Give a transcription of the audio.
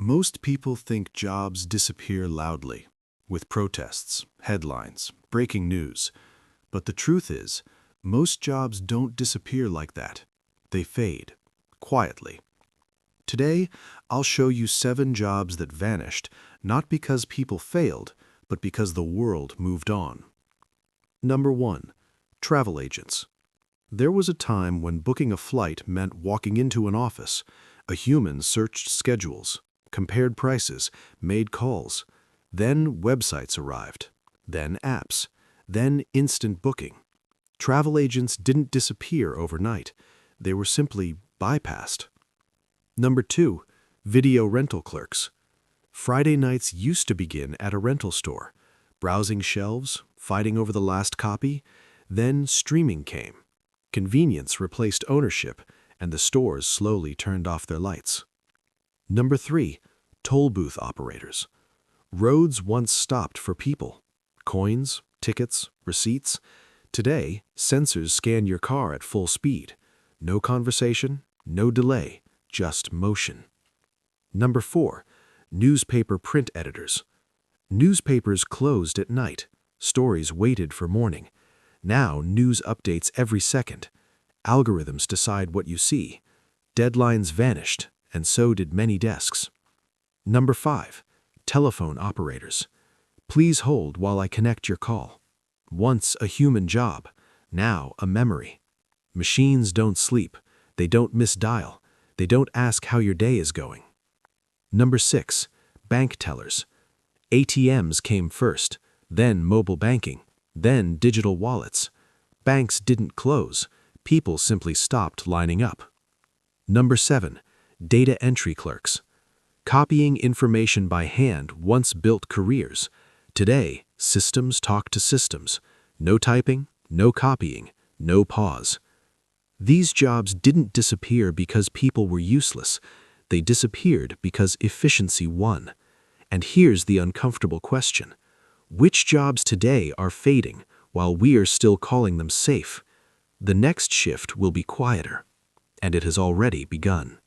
Most people think jobs disappear loudly, with protests, headlines, breaking news. But the truth is, most jobs don't disappear like that. They fade, quietly. Today, I'll show you 7 jobs that vanished, not because people failed, but because the world moved on. Number 1. Travel agents. There was a time when booking a flight meant walking into an office. A human searched schedules, compared prices, made calls. Then websites arrived, then apps, then instant booking. Travel agents didn't disappear overnight. They were simply bypassed. Number 2. Video rental clerks. Friday nights used to begin at a rental store, browsing shelves, fighting over the last copy. Then streaming came. Convenience replaced ownership, and the stores slowly turned off their lights. Number 3. Toll booth operators. Roads once stopped for people. Coins, tickets, receipts. Today, sensors scan your car at full speed. No conversation, no delay, just motion. Number 4. Newspaper print editors. Newspapers closed at night. Stories waited for morning. Now news updates every second. Algorithms decide what you see. Deadlines vanished, and so did many desks. Number 5. Telephone operators. Please hold while I connect your call. Once a human job, now a memory. Machines don't sleep. They don't misdial. They don't ask how your day is going. Number 6. Bank tellers. ATMs came first, then mobile banking, then digital wallets. Banks didn't close. People simply stopped lining up. Number 7. Data entry clerks. Copying information by hand once built careers. Today, systems talk to systems. No typing, no copying, no pause. These jobs didn't disappear because people were useless. They disappeared because efficiency won. And here's the uncomfortable question. Which jobs today are fading while we are still calling them safe? The next shift will be quieter, and it has already begun.